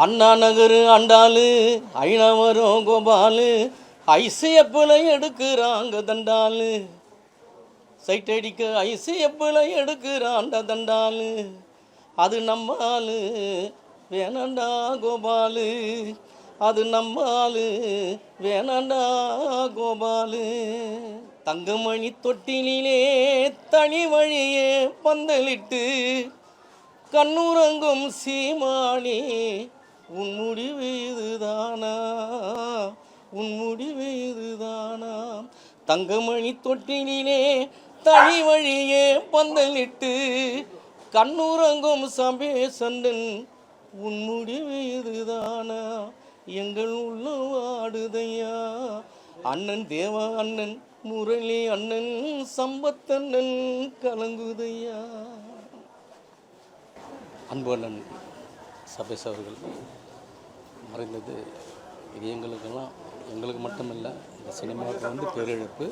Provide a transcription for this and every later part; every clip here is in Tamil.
அண்ணா நகரு அண்டாலு ஐநவரும் கோபாலு ஐசிஎப்பில் எடுக்கிறாங்க தண்டாலு சைட் அடிக்க ஐசிஎப்பில் எடுக்கிறாண்ட தண்டாலு அது நம்ம ஆளு வேணாண்டா கோபாலு அது நம்ம ஆளு வேணாண்டா கோபாலு தங்கமணி தொட்டிலே தனி வழியே பந்தலிட்டு கண்ணுறங்கும் சீமானி உன் முடிவு இதுதானா உன் முடிவு இதுதானா தங்கமணி தொட்டிலே தனி வழியே பந்தலிட்டு கண்ணுறங்கும் சபேசந்தன் உன் முடிவு இதுதானா எங்கள் உள்ள வாடுதையா அண்ணன் தேவ அண்ணன் முரளி அண்ணன் சம்பத்தண்ணன் கலங்குதையா. அன்பு அண்ணன் சபேஷ் அவர்கள் மறைந்தது இது எங்களுக்கு மட்டுமில்லை, இந்த சினிமாவுக்கு பேரிழப்பு.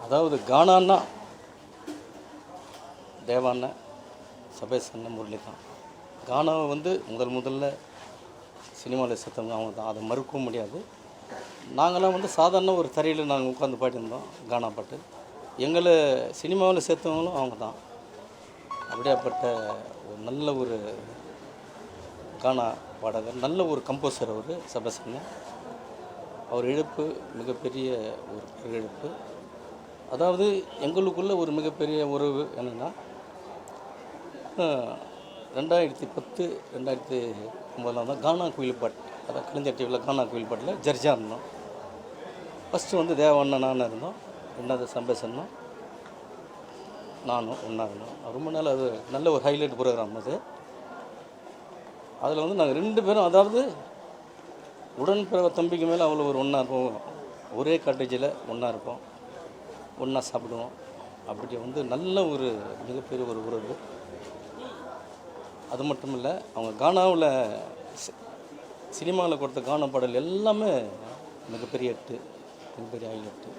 அதாவது கானான்னா தேவாண்ண சபேஷ் அண்ணன் முரளி தான். கானாவை முதல்ல சினிமாவில் சேர்த்தவங்க அவங்க தான், அதை மறுக்கவும் முடியாது. நாங்களாம் சாதாரண ஒரு தரையில் நாங்கள் உட்காந்து பாடியிருந்தோம் கானா பாட்டு. எங்களை சினிமாவில் சேர்த்தவங்களும் அவங்க தான். அப்படியாப்பட்ட ஒரு நல்ல ஒரு கானா பாடகர், நல்ல ஒரு கம்போசர் அவர் சபேஷ் அண்ணன். அவர் இழப்பு மிகப்பெரிய ஒரு இழப்பு. அதாவது எங்களுக்குள்ள ஒரு மிகப்பெரிய உறவு என்னென்னா 2010 2009 தான் கானா குயில் பாட்டு, அதான் கலைஞர் டிவியில் கானா குயில் பாட்டில் ஜட்ஜாக இருந்தோம். ஃபஸ்ட்டு தேவண்ணன் நான் இருந்தோம், ரெண்டாவது சபேஷ் அண்ணன் நானும் ஒன்றா இருந்தோம். ரொம்ப நாள் அது நல்ல ஒரு ஹைலைட் ப்ரோக்ராம் அது. அதில் நாங்கள் 2 பேரும், அதாவது உடன்பிறவ தம்பிக்கு மேலே அவ்வளோ ஒரு ஒன்றா இருப்போம், ஒரே காட்டேஜில் ஒன்றா இருப்போம், ஒன்றா சாப்பிடுவோம். அப்படி நல்ல ஒரு மிகப்பெரிய ஒரு உறவு. அது மட்டும் இல்லை, அவங்க கானாவில் சினிமாவில் கொடுத்த கானா பாடல் எல்லாமே மிகப்பெரிய ஹிட்டு, மிகப்பெரிய ஹைலைட்டு.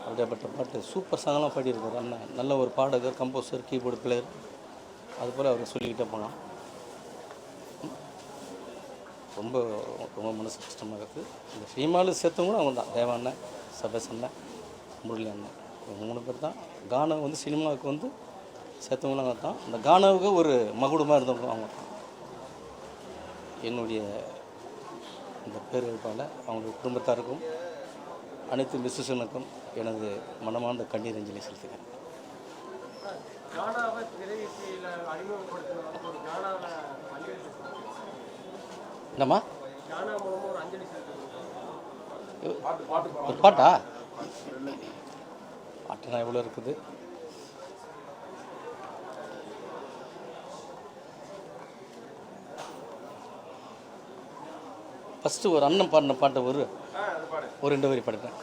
அப்படியாப்பட்ட பாட்டு சூப்பர் சாங்கெல்லாம் பாடியிருக்கார் அண்ணன். நல்ல ஒரு பாடகர், கம்போசர், கீபோர்டு பிளேயர். அதுபோல் அவர் சொல்லிக்கிட்டே போகலாம். ரொம்ப ரொம்ப மனசு கஷ்டமாக இருக்குது. இந்த சினிமாவில் சேர்த்தவங்களும் அவங்க தான், தேவாண்ணன், சபேஷ் அண்ணன், முரளி அண்ணன். 3 பேர் தான். கானா சினிமாவுக்கு சேர்த்தவங்களும் அவங்க தான். இந்த கானாவுக்கு ஒரு மகுடமாக இருந்தவங்க அவங்க தான். என்னுடைய இந்த பேரழிப்பால் அவங்களுடைய குடும்பத்தாருக்கும் அனைத்து மிஸ்ஸுனுக்கும் எனது மனமார்ந்த கண்ணீர் அஞ்சலி செலுத்துகிறேன். என்னம்மா ஒரு பாட்டா? பாட்டுனா எவ்வளோ இருக்குது. ஃபஸ்ட்டு ஒரு அண்ணன் பாடின பாட்டை ஒரு 2 வரி பாடுறேன்.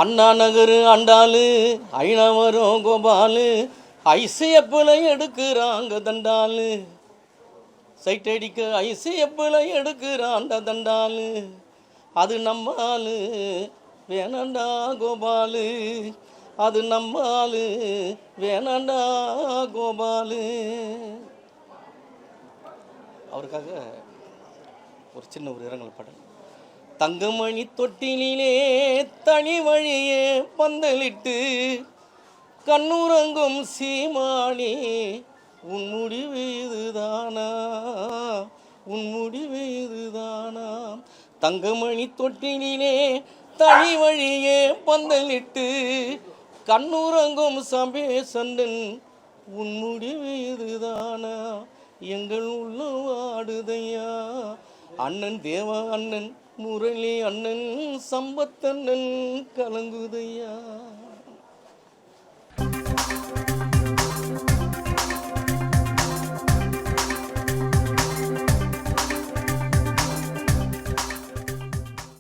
அண்ணா நகரு அண்டாலு ஐநவரும் கோபாலு ஐசிஎப்பில் எடுக்கிறாங்க தண்டாலு சைட் அடிக்க ஐசிஎப்பில் எடுக்கிறாண்ட தண்டாலு அது நம்ம ஆளு வேணாண்டா கோபாலு அது நம்ம ஆளு வேணாண்டா கோபாலு. அவருக்காக ஒரு சின்ன ஒரு இரங்கல் பாடல். தங்கமணி தொட்டிலே தனி வழியே பந்தலிட்டு கண்ணுறங்கும் சீமானி உன் முடிவு இதுதானா உன் முடிவு இதுதானா தங்கமணி தொட்டிலே தனி வழியே பந்தலிட்டு கண்ணுறங்கும் சபேசந்தன் உன் முடிவு இதுதானா எங்கள் உள்ள வாடுதையா அண்ணன் தேவ அண்ணன் முரளி அண்ணன் சம்பத்தண்ணன் கலங்குதையா.